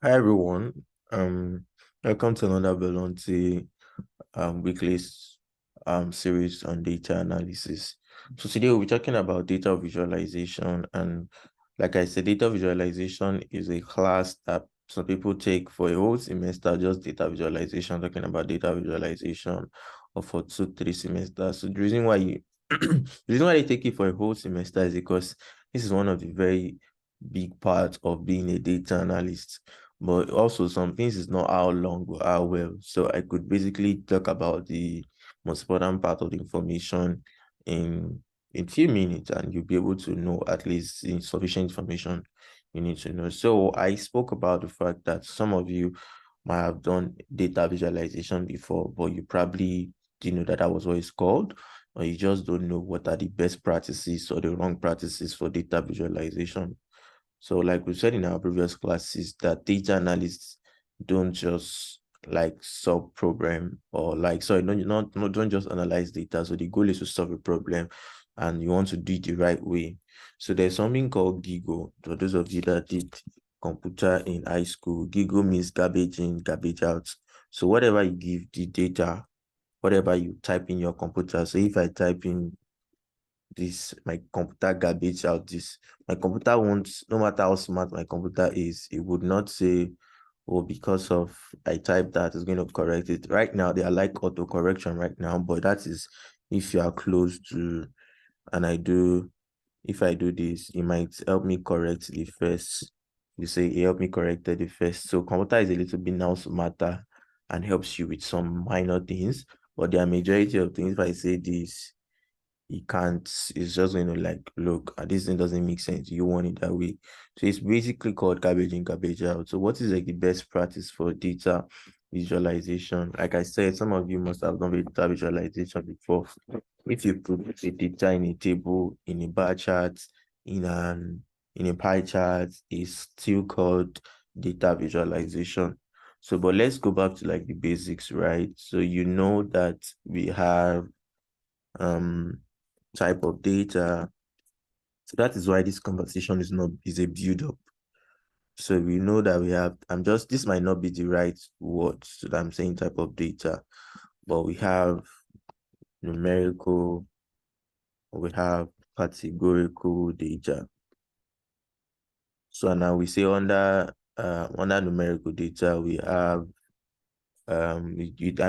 Hi everyone. Um, Welcome to another Volunteer weekly series on data analysis. So today we'll be talking about data visualization, and like I said, data visualization is a class that some people take for a whole semester, just data visualization, talking about data visualization, or for 2, 3 semesters. So the reason why the reason why they take it for a whole semester is because this is one of the very big parts of being a data analyst. But also some things is not how long or how well. So I could basically talk about the most important part of the information in few minutes, and you'll be able to know at least sufficient information you need to know. So I spoke about the fact that some of you might have done data visualization before, but you probably didn't know that that was what it's called, or you just don't know what are the best practices or the wrong practices for data visualization. So, like we said in our previous classes, that data analysts don't just like solve problem, or like, sorry, don't just analyze data. So the goal is to solve a problem, and you want to do it the right way. So there's something called GIGO. For those of you that did computer in high school, GIGO means garbage in, garbage out. So whatever you give the data, whatever you type in your computer. So if I type in this, my computer garbage out this, my computer won't, no matter how smart my computer is, it would not say, oh, because of I typed that, it's going to correct it. Right now they are like auto correction right now, but that is if you are close to, and I do, if I do this, it might help me correct the first. You say it helped me correct the first. So computer is a little bit now smarter and helps you with some minor things, but the majority of things, if I say this, he can't, it's just going to like, look, this thing doesn't make sense, you want it that way. So it's basically called garbage in, garbage out. So what is like the best practice for data visualization? Like I said, some of you must have done data visualization before. If you put a data in a table, in a bar chart, in a pie chart, it's still called data visualization. So but let's go back to like the basics, right? So you know that we have um type of data. So that is why this conversation is a build up. So we know that we have, this might not be the right word, so that I'm saying type of data, but we have numerical, we have categorical data. So now we say under numerical data, we have I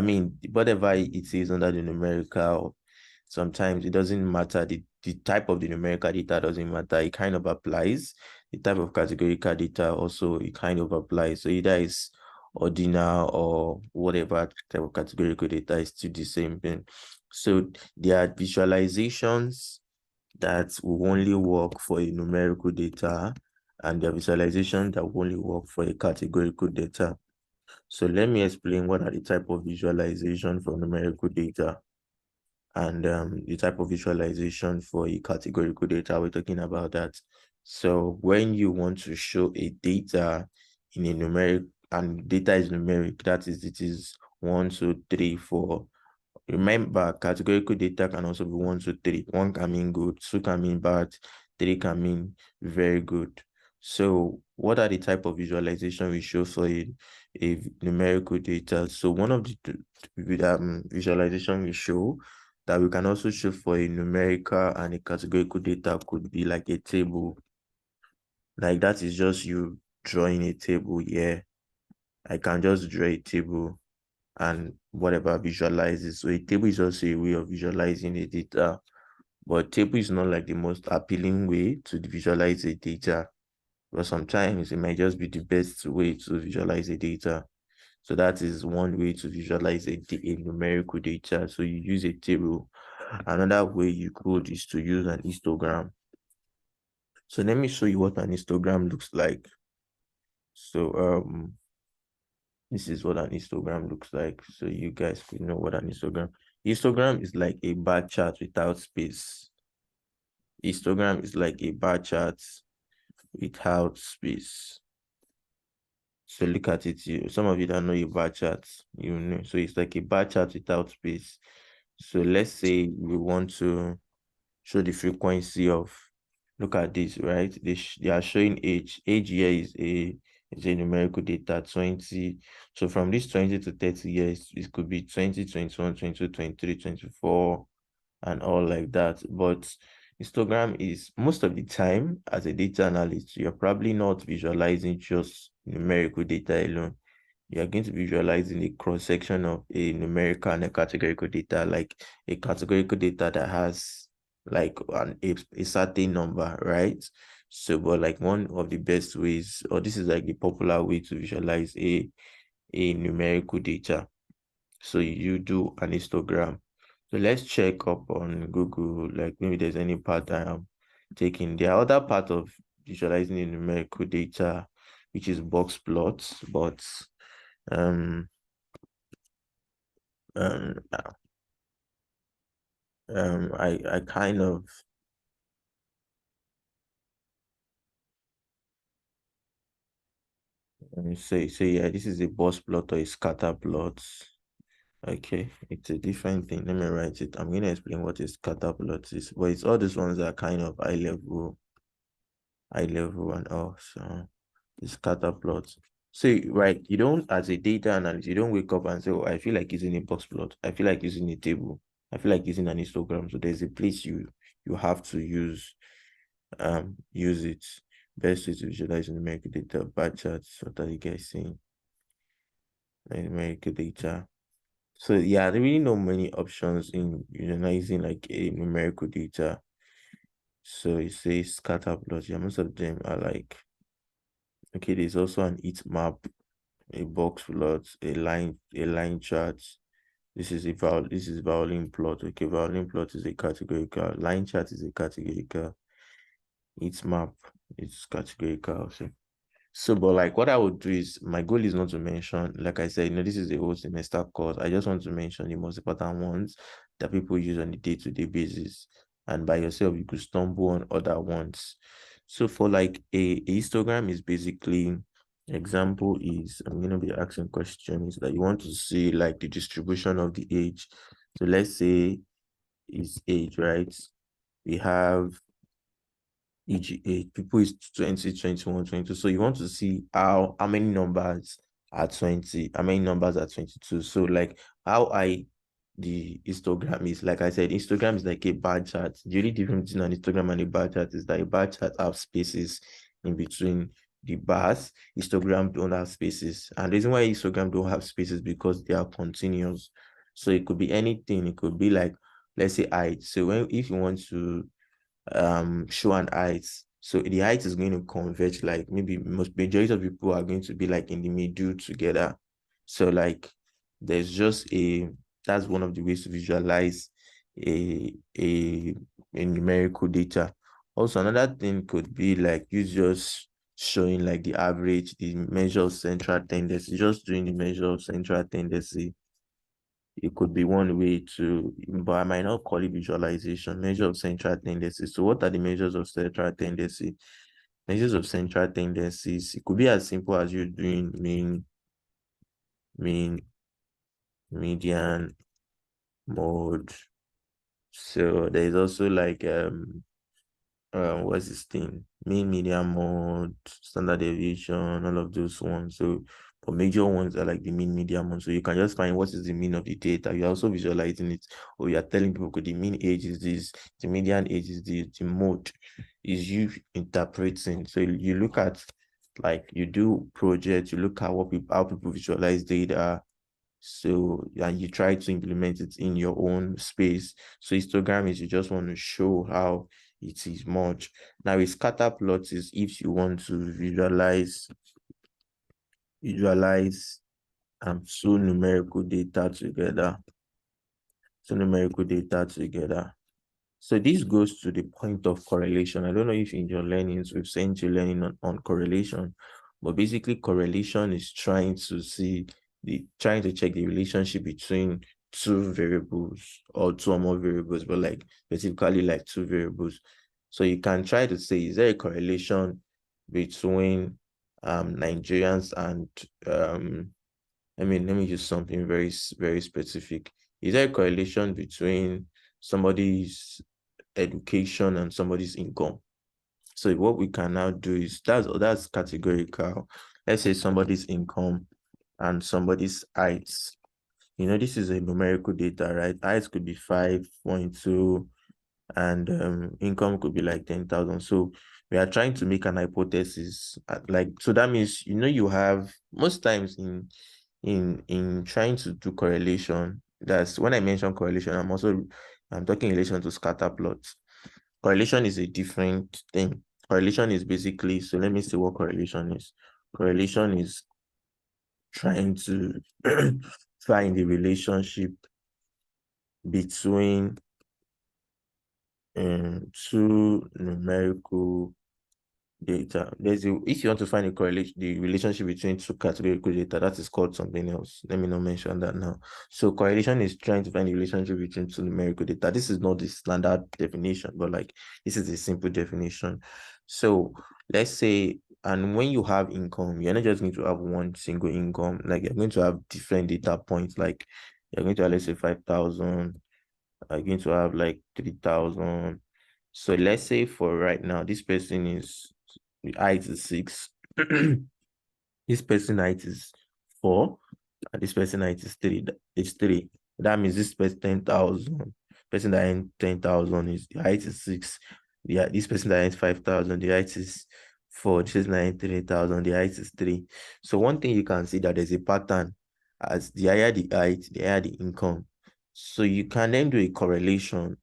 mean, whatever it is under the numerical, sometimes it doesn't matter. The type of the numerical data doesn't matter. It kind of applies. The type of categorical data also, it kind of applies. So either it's ordinal or whatever type of categorical data is still the same thing. So there are visualizations that will only work for a numerical data, and there are visualizations that will only work for a categorical data. So let me explain what are the type of visualization for numerical data, and the type of visualization for a categorical data. We're talking about that. So when you want to show a data in a numeric, and data is numeric, that is, it is 1, 2, 3, 4. Remember, categorical data can also be 1, 2, 3. 1 can mean good, 2 can mean bad, 3 can mean very good. So what are the type of visualization we show for a numerical data? So one of the visualization we show that we can also show for a numerical and a categorical data could be like a table. Like that is just you drawing a table here. I can just draw a table and whatever visualizes. So a table is also a way of visualizing the data, but table is not like the most appealing way to visualize the data. But sometimes it might just be the best way to visualize the data. So that is one way to visualize a numerical data. So you use a table. Another way you could is to use an histogram. So let me show you what an histogram looks like. So this is what an histogram looks like. So you guys could know what an histogram. Histogram is like a bar chart without space. Histogram is like a bar chart without space. So look at it. Some of you don't know a bar chart. You know, so it's like a bar chart without space. So let's say we want to show the frequency of. Look at this, right? They are showing age. Age here is It's a numerical data, 20. So from this 20 to 30 years, it could be 20, 21, 22, 23, 24, and all like that. But histogram is most of the time, as a data analyst, you're probably not visualizing just numerical data alone. You're going to be visualizing a cross-section of a numerical and a categorical data, like a categorical data that has like a certain number, right? So, but like one of the best ways, or this is like the popular way to visualize a numerical data. So you do an histogram. So let's check up on Google, like maybe there's any part I am taking. There are other part of visualizing the numerical data, which is box plots, but um um I kind of say yeah, this is a box plot or a scatter plot. Okay, it's a different thing. Let me write it. I'm gonna explain what a scatter plot is, but it's all these ones that are kind of high level and all. So the scatter plot. So right, you don't, as a data analyst, you don't wake up and say, oh, I feel like using a box plot. I feel like using a table. I feel like using an histogram. So there's a place you have to use it. Best way to visualize numerical data, bar charts. What are you guys saying? Numerical data. So yeah, there really not many options in visualizing like a numerical data. So it says scatter plots. Yeah, most of them are like, okay, there's also an heat map, a box plot, a line chart. This is violin plot. Okay, violin plot is a categorical. Line chart is a categorical. Heat map is categorical also. So, but like what I would do is, my goal is not to mention, like I said, this is a whole semester course. I just want to mention the most important ones that people use on a day-to-day basis. And by yourself, you could stumble on other ones. So for like a histogram is basically, example is, I'm going to be asking questions that you want to see like the distribution of the age. So let's say is age, right? We have EGA, people is 20, 21, 22. So you want to see how many numbers are 20, how many numbers are 22. So like the histogram is, like I said, histogram is like a bar chart. The only difference between an histogram and a bar chart is that a bar chart have spaces in between the bars. Histogram don't have spaces. And the reason why histogram don't have spaces because they are continuous. So it could be anything. It could be like, let's say height. So if you want to show an height, so the height is going to converge, like maybe most majority of people are going to be like in the middle together. So like there's just that's one of the ways to visualize a numerical data. Also another thing could be like you just showing like the average, the measure of central tendency, just doing the measure of central tendency. It could be one way to, but I might not call it visualization. Measure of central tendency. So what are the measures of central tendency? Measures of central tendencies. It could be as simple as you doing mean, median, mode. So there's also like what's this thing? Mean, median, mode, standard deviation, all of those ones. So for major ones are like the mean, median, mode. So you can just find what is the mean of the data. You're also visualizing it, or you're telling people, okay, the mean age is this, the median age is this, the mode is you interpreting. So you look at, like you do projects, you look at how people visualize data. So and you try to implement it in your own space. So histogram is you just want to show how it is much. Now a scatter plot is if you want to visualize two numerical data together. Two numerical data together. So this goes to the point of correlation. I don't know if in your learnings we've sent you learning on correlation, but basically correlation is trying to check the relationship between two variables or two or more variables, but like specifically like two variables. So you can try to say, is there a correlation between Nigerians and let me use something very, very specific. Is there a correlation between somebody's education and somebody's income? So what we can now do is that's categorical. let's say somebody's income and somebody's height. This is a numerical data, right? Height could be 5.2 and income could be like 10,000. So we are trying to make an hypothesis. So that means, you have most times in trying to do correlation. That's when I mention correlation, I'm talking in relation to scatter plots. Correlation is a different thing. Correlation is basically, so let me see what correlation is. Correlation is trying to find the relationship between two numerical data. If you want to find the relationship between two categorical data, that is called something else. Let me not mention that now. So correlation is trying to find the relationship between two numerical data. This is not the standard definition, but this is a simple definition. So let's say, and when you have income, you're not just going to have one single income. You're going to have different data points. You're going to have, let's say, 5,000. You're going to have 3,000. So let's say for right now, this person is height is 6. This person height is 4. And this person height is 3. It's 3. That means this person 10,000. Person that ain't 10,000 is the height is 6. Yeah, this person that ain't 5,000, the height is 4. This person that ain't 3,000, the height is 3. So one thing you can see that there's a pattern. As the higher the height, the higher the income. So you can then do a correlation,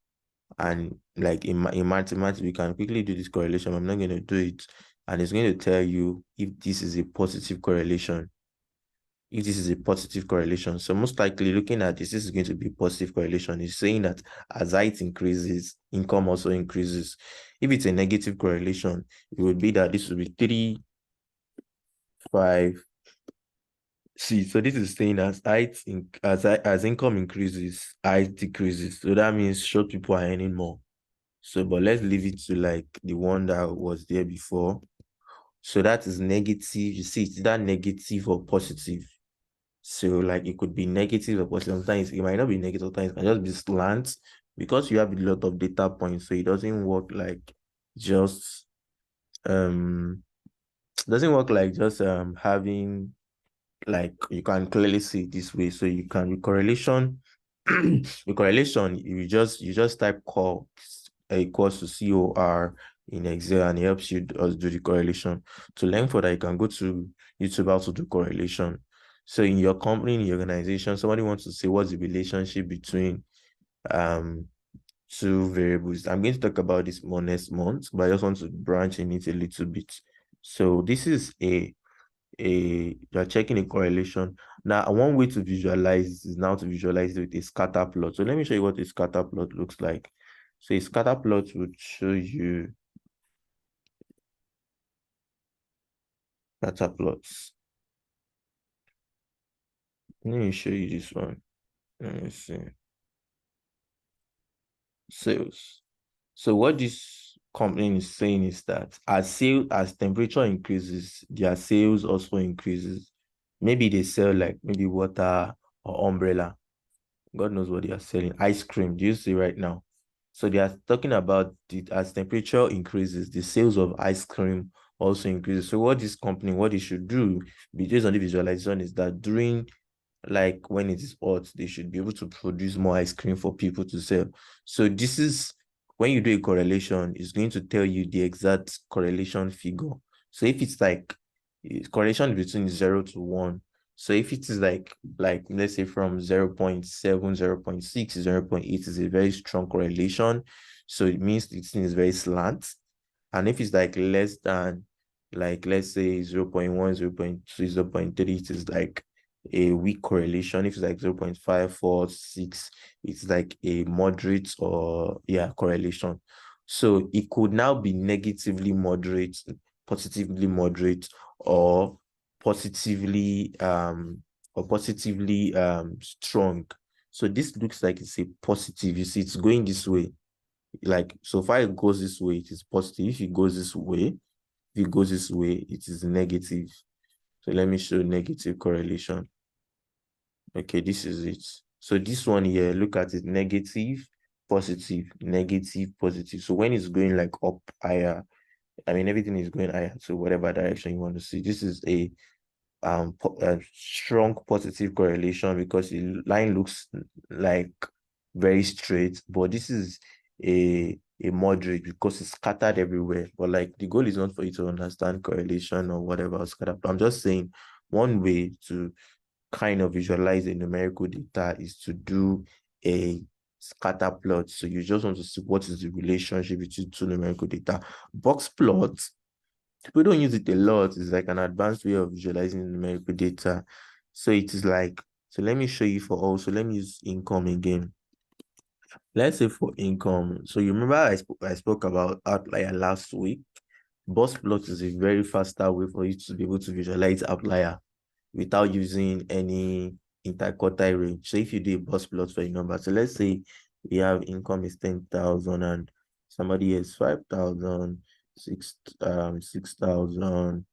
and in mathematics, we can quickly do this correlation. I'm not going to do it, and it's going to tell you if this is a positive correlation. If this is a positive correlation, so most likely looking at this is going to be positive correlation. It's saying that as height increases, income also increases. If it's a negative correlation, it would be that this would be 3, 5. See, so this is saying as income increases, height decreases. So that means short people are earning more. So, but let's leave it to the one that was there before. So that is negative. You see, it's that negative or positive. So it could be negative or positive. Sometimes it might not be negative. Sometimes it can just be slant because you have a lot of data points. So it doesn't work just doesn't work just having you can clearly see it this way. So you can with correlation, with correlation, you just type call equals to COR in Excel, and it helps you do the correlation. To learn for that, you can go to YouTube how to do correlation. So in your company, in your organization, somebody wants to say what's the relationship between two variables. I'm going to talk about this more next month, but I just want to branch in it a little bit. So this is you're checking a correlation. Now, one way to visualize is now to visualize it with a scatter plot. So let me show you what a scatter plot looks like. So a scatter plot would show you scatter plots. Let me show you this one. Let me see. Sales. So what this company is saying is that as temperature increases, their sales also increases. Maybe they sell maybe water or umbrella. God knows what they are selling. Ice cream. Do you see right now? So they are talking about as temperature increases, the sales of ice cream also increases. So what this company, what they should do, based on the visualization, is that during when it is hot, they should be able to produce more ice cream for people to sell. So this is when you do a correlation, it's going to tell you the exact correlation figure. So if it's correlation between 0 to 1. So if it is let's say from 0.7, 0.6, 0.8 is a very strong correlation. So it means this thing is very slant. And if it's less than let's say 0.1, 0.2, 0.3, it is a weak correlation. If it's 0.5, 4, 6, it's a moderate or correlation. So it could now be negatively moderate, positively moderate, or positively strong. So this looks like it's a positive. You see, it's going this way. So far it goes this way, it is positive. If it goes this way, it is negative. So let me show negative correlation. Okay, this is it. So this one here, look at it, negative, positive, negative, positive. So when it's going up higher, I mean, everything is going higher. So whatever direction you want to see, this is a strong positive correlation because the line looks like very straight, but this is a moderate because it's scattered everywhere. But like the goal is not for you to understand correlation or whatever scattered. I'm just saying one way to kind of visualize a numerical data is to do a scatter plot. So you just want to see what is the relationship between two numerical data. Box plots, people don't use it a lot. It's like an advanced way of visualizing numerical data. So it is like, so let me show you for also, let me use income again. Let's say for income. So you remember I spoke about outlier last week. Box plot is a very faster way for you to be able to visualize outlier without using any interquartile range. So if you do a box plot for a number, so let's say we have income is 10,000 and somebody has 5,000, 6,000,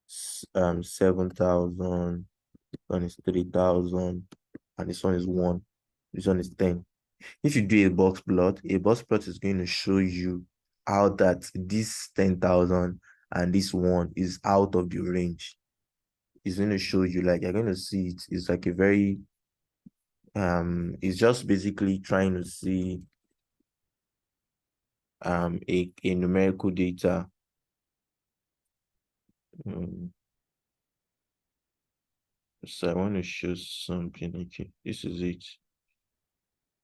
7,000, one is 3,000, and this one is 1. This one is 10. If you do a box plot is going to show you how that this 10,000 and this one is out of the range. It's going to show you, like, you're going to see it. It's like a very, it's just basically trying to see a numerical data. So I want to show something. Okay, this is it.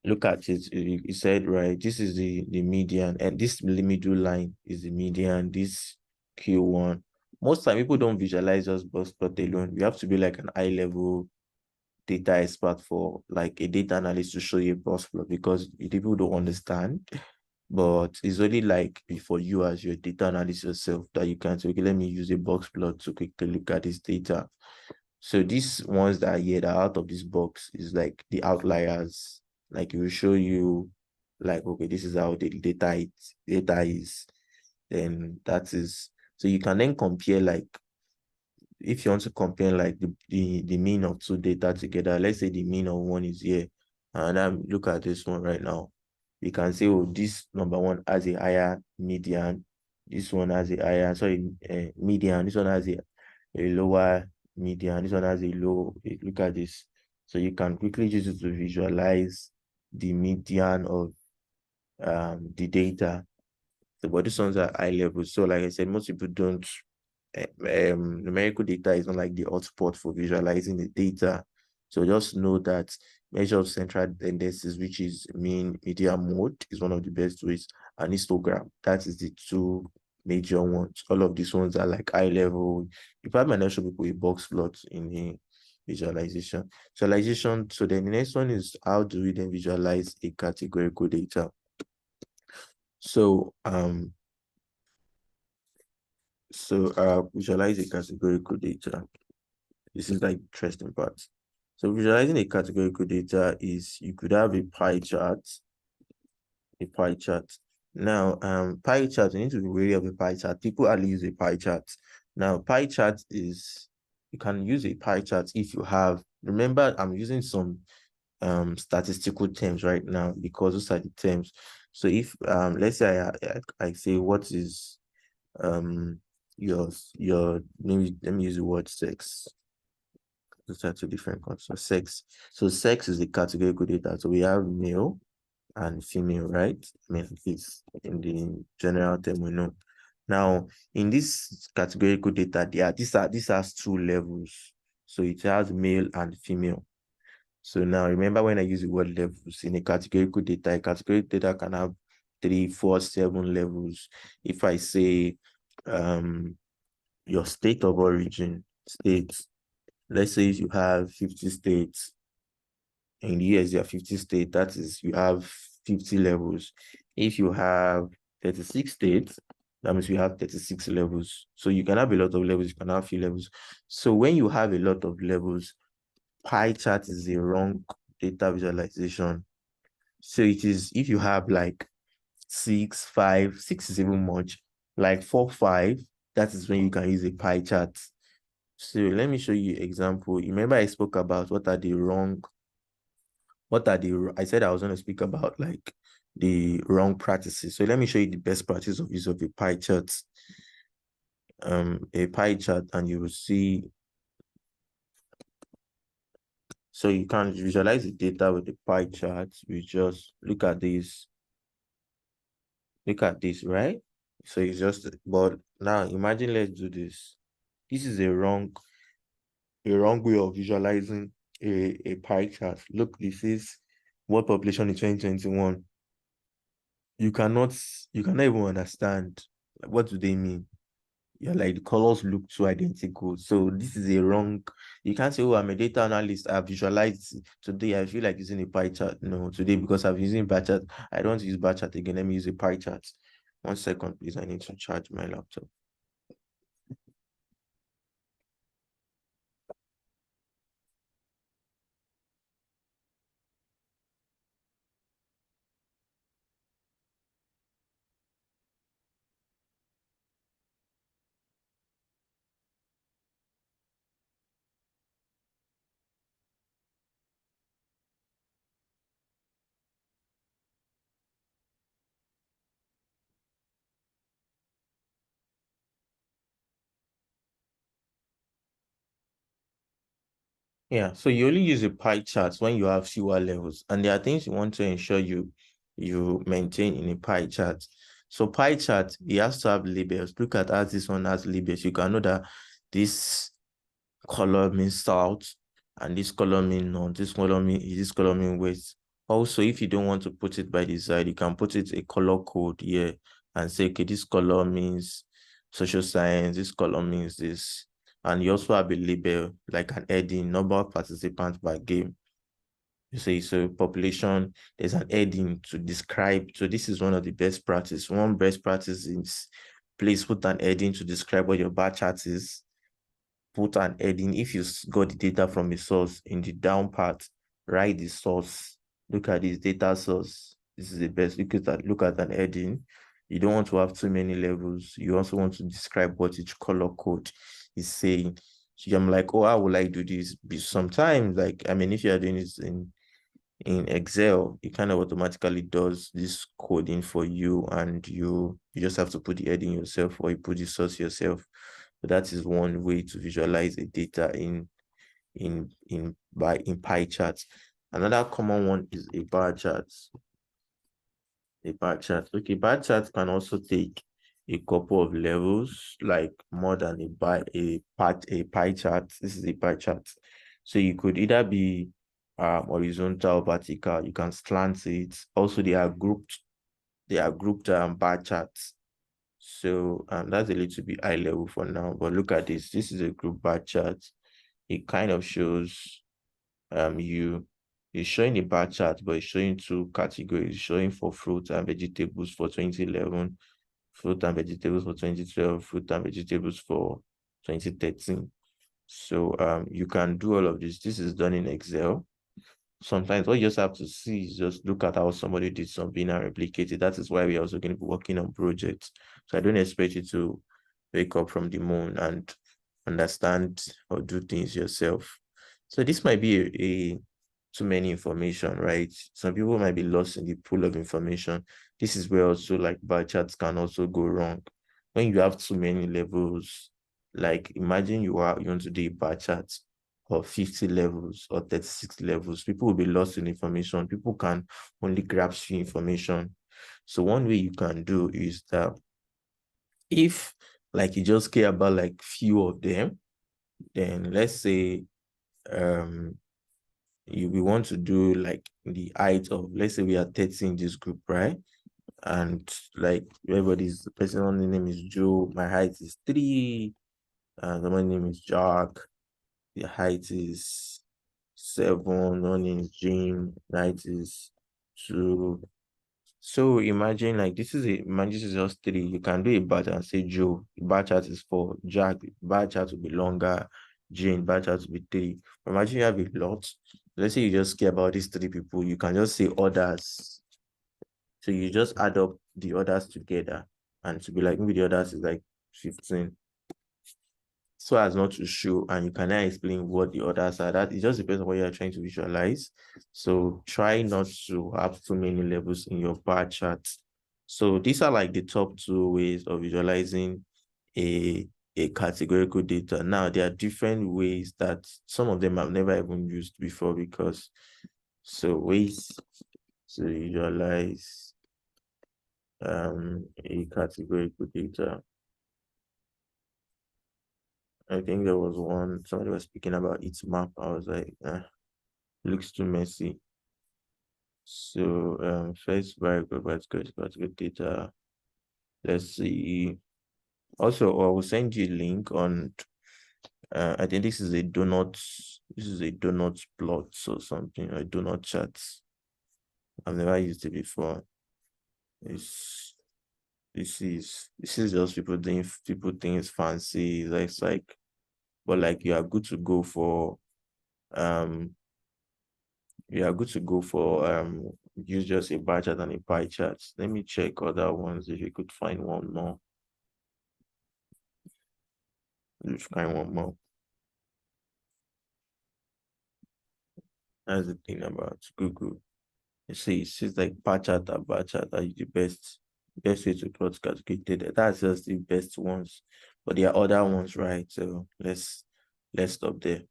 Look at it. It said, right, this is the median, and this middle line is the median, this Q1. Most time people don't visualize just box plot alone. You have to be like an high level data expert for like a data analyst to show you a box plot because people don't understand. But it's only like for you as your data analyst yourself that you can say, okay, let me use a box plot to quickly look at this data. So these ones that are here that are out of this box is like the outliers. Like it will show you like, okay, this is how the data is. Then that is, so you can then compare, like, if you want to compare like the mean of two data together, let's say the mean of one is here, and then look at this one right now. You can say, oh, this number one has a higher median, this one has a higher, sorry, median, this one has a lower median, this one has a low. Look at this. So you can quickly use it to visualize the median of the data. So, but these ones are high level. So like I said, most people don't, numerical data is not like the hotspot for visualizing the data. So just know that measure of central tendencies, which is mean, median, mode, is one of the best ways, and histogram. That is the two major ones. All of these ones are like high level. You probably might not show people a box plot in the visualization. Visualization. So then the next one is, how do we then visualize a categorical data? So visualize a categorical data. This is like interesting part. So visualizing a categorical data is, you could have a pie chart. Now, pie chart, you need to be wary of a pie chart. People only use a pie chart. Now, pie chart is, you can use a pie chart if you have, remember, I'm using some statistical terms right now because those are the terms. So if let's say I say, what is your let me use the word sex. Those are two different concepts. Sex. So sex is the categorical data. So we have male and female, right? I mean, at least in the general term we know. Now, in this categorical data, this has two levels. So it has male and female. So now remember, when I use the word levels in a categorical data can have 3, 4, 7 levels. If I say your state of origin, states, let's say if you have 50 states, in the US there are 50 states, that is, you have 50 levels. If you have 36 states, that means you have 36 levels. So you can have a lot of levels, you can have few levels. So when you have a lot of levels, pie chart is the wrong data visualization. So it is, if you have like 6, 5, 6 is even much, like 4, 5, that is when you can use a pie chart. So let me show you example. Remember I spoke about I said I was going to speak about like the wrong practices. So let me show you the best practice of use of a pie chart. And you will see So you can visualize the data with the pie chart. We just look at this. Look at this, right? So it's just, but now imagine, let's do this. This is a wrong way of visualizing a pie chart. Look, this is what population in 2021. You cannot even understand, like, what do they mean. You're like, the colors look too identical. So this is a wrong. You can't say, oh, I'm a data analyst, I've visualized today. I feel like using a pie chart. No, today, because I'm using bar chart, I don't use bar chart again. Let me use a pie chart. 1 second, please. I need to charge my laptop. Yeah, so you only use a pie chart when you have fewer levels, and there are things you want to ensure you maintain in a pie chart. So pie chart, it has to have labels. Look at as this one has labels. You can know that this color means south, and this color means north. This color mean west. Also, if you don't want to put it by the side, you can put it a color code here and say, okay, this color means social science. This color means this. And you also have a label, like an heading, number of participants per game. You say, so population, there's an heading to describe. So this is one of the best practice. One best practice is, please put an heading to describe what your bar chart is. Put an heading. If you got the data from a source, in the down part, write the source. Look at this data source. This is the best. Look at an heading. You don't want to have too many levels. You also want to describe what each color code is saying. So I'm like, oh, how will I do this? Sometimes, like, I mean, if you are doing this in Excel, it kind of automatically does this coding for you, and you just have to put the heading yourself, or you put the source yourself. So that is one way to visualize a data in pie charts. Another common one is a bar chart. A bar chart. Okay, bar chart can also take a couple of levels, like more than a pie chart. This is a pie chart. So you could either be horizontal, vertical. You can slant it. Also, they are grouped. Bar charts. So that's a little bit high level for now. But look at this. This is a group bar chart. It kind of shows you it's showing a bar chart, but it's showing two categories. It's showing for fruit and vegetables for 2011, fruit and vegetables for 2012, fruit and vegetables for 2013. So you can do all of this. This is done in Excel. Sometimes what you just have to see is just look at how somebody did something and replicate it. That is why we're also going to be working on projects. So I don't expect you to wake up from the moon and understand or do things yourself. So this might be a too many information, right? Some people might be lost in the pool of information. This is where also, like, bar charts can also go wrong. When you have too many levels, like, imagine you want to do a bar chart of 50 levels or 36 levels, people will be lost in information. People can only grasp few information. So one way you can do is that, if, like, you just care about like few of them, then let's say we want to do like the height of, let's say we are 30 in this group, right? And like the person's name is Joe, my height is 3, and my name is Jack, the height is 7, my name is Jim, the height is 2. So imagine this is just 3. You can do a bar chart and say Joe, the bar chart is 4, Jack, the bar chart will be longer, Jane, bar chart will be 3. Imagine you have a lot. Let's say you just care about these 3 people, you can just say others. So you just add up the others together, and to be like, maybe the others is like 15. So as not to show, and you cannot explain what the others are. That it just depends on what you are trying to visualize. So try not to have too many levels in your bar chart. So these are like the top 2 ways of visualizing a a categorical data. Now, there are different ways that some of them I've never even used before because, so ways to visualize a categorical data. I think there was one, somebody was speaking about its map. I was like, looks too messy. So first variable, let's go to category data. Let's see. Also, I will send you a link on I think this is a donut plot or something, or a donut chart. I've never used it before. This is just people think it's fancy. It's like, but like you are good to go for use just a bar chart and a pie chart. Let me check other ones if you could find one more. Let's find one more. That's the thing about Google. You see, it's like bar chart and bar chart are the best way to plot calculated. That's just the best ones. But there are other ones, right? So let's stop there.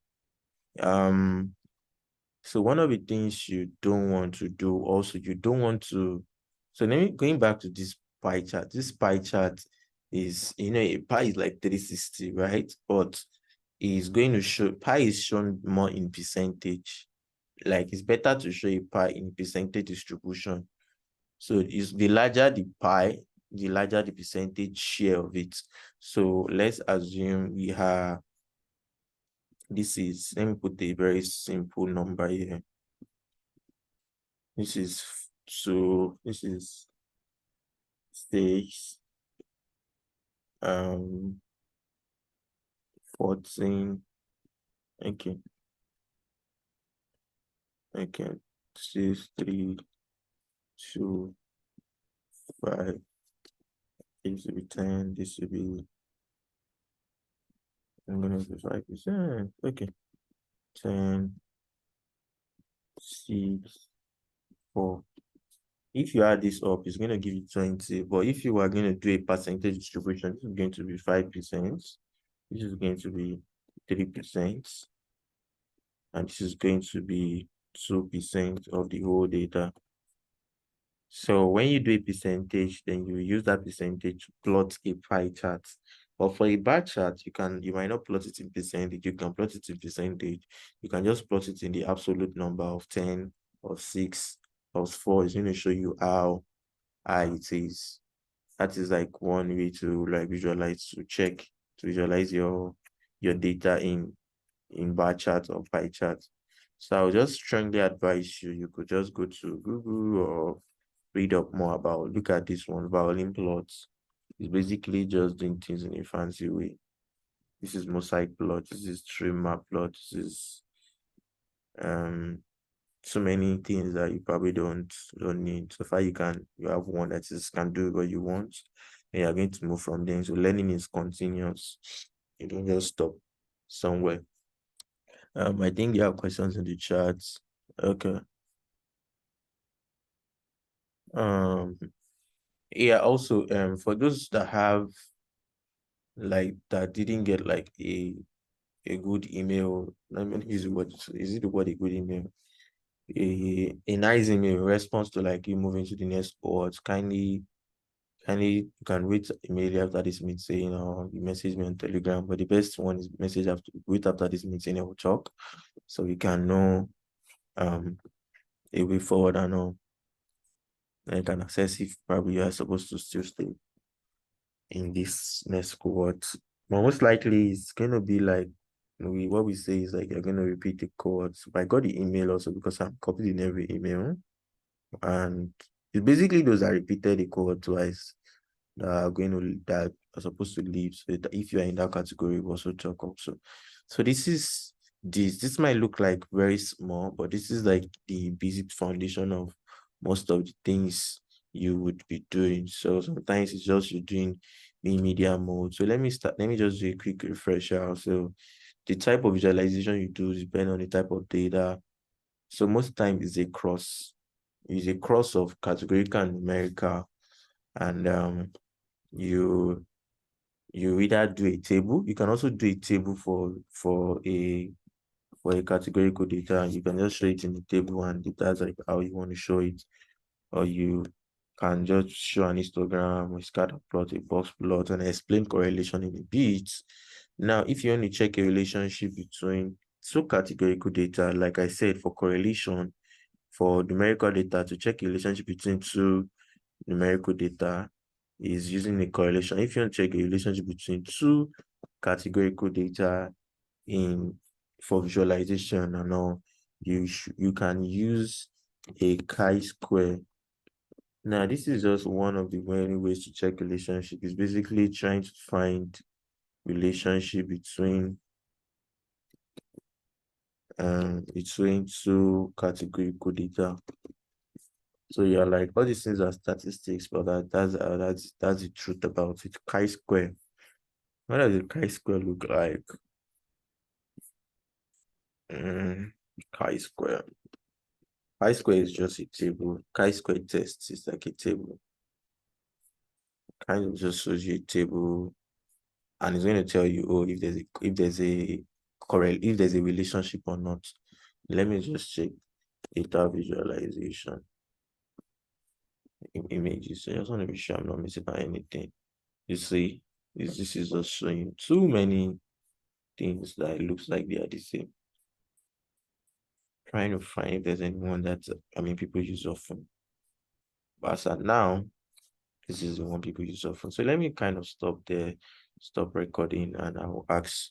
So one of the things you don't want to do also, you don't want to, so let me going back to this pie chart. This pie chart is, a pie is like 360, right? But is going to show pie is shown more in percentage. Like it's better to show a pie in percentage distribution. So it's the larger the pie, the larger the percentage share of it. So let's assume we have, let me put a very simple number here. This is 6, 14, okay, 6, 3, 2, 5, this will be 10, this will be, I'm gonna do 5%, okay, 10, 6, 4. If you add this up, it's going to give you 20. But if you are going to do a percentage distribution, this is going to be 5%. This is going to be 3%. And this is going to be 2% of the whole data. So when you do a percentage, then you use that percentage to plot a pie chart. But for a bar chart, you might not plot it in percentage. You can plot it in percentage. You can just plot it in the absolute number of 10 or 6 or 4. It's going to show you how high it is. That is like one way to like visualize your data in bar chart or pie chart. So I would just strongly advise you could just go to Google or read up more look at this one, violin plots. It's basically just doing things in a fancy way. This is mosaic plot, this is stream map plot, this is so many things that you probably don't need. So far you have one that can do what you want, and you're going to move from there. So learning is continuous. You don't just stop somewhere. I think you have questions in the chat. Okay. Yeah, also for those that have that didn't get like a good email, I mean is it the word a good email? A nice email in response to like you moving to the next cohort, kindly you can wait immediately after this meeting, or you message me on Telegram. But the best one is wait after this meeting and we'll talk, so we can know a way forward and all. And you can assess if probably you are supposed to still stay in this next cohort. But most likely it's gonna be like what we say is like you're gonna repeat the cohorts. But I got the email also because I'm copied in every email. And it's basically those that repeated the cohort twice that are supposed to leave. So that if you are in that category, we also talk also. So this might look like very small, but this is like the basic foundation of most of the things you would be doing. So sometimes it's just you're doing in media mode. So let me just do a quick refresher. So the type of visualization you do depends on the type of data. So most times it's a cross of categorical and numerical, and you you either do a table. You can also do a table for a categorical data, and you can just show it in the table, and that's like how you want to show it. Or you can just show an histogram or scatter plot, a box plot, and explain correlation in a bit. Now, if you want to check a relationship between two categorical data, like I said, for correlation, for numerical data, to check a relationship between two numerical data is using a correlation. If you want to check a relationship between two categorical data for visualization and all, you can use a chi-square. Now, this is just one of the many ways to check relationship. It's basically trying to find relationship between two categorical data. So you're like, all these things are statistics, but that's the truth about it. Chi-square. What does a chi-square look like? Chi-square. Chi-square is just a table. Chi-square test is like a table. Kind of just shows you a table, and it's going to tell you, oh, if there's a relationship or not. Let me just check data visualization images. I just want to be sure I'm not missing out anything. You see, this is just showing too many things that it looks like they are the same. Trying to find if there's anyone that people use often. But as at now, this is the one people use often. So let me kind of stop there, stop recording, and I will ask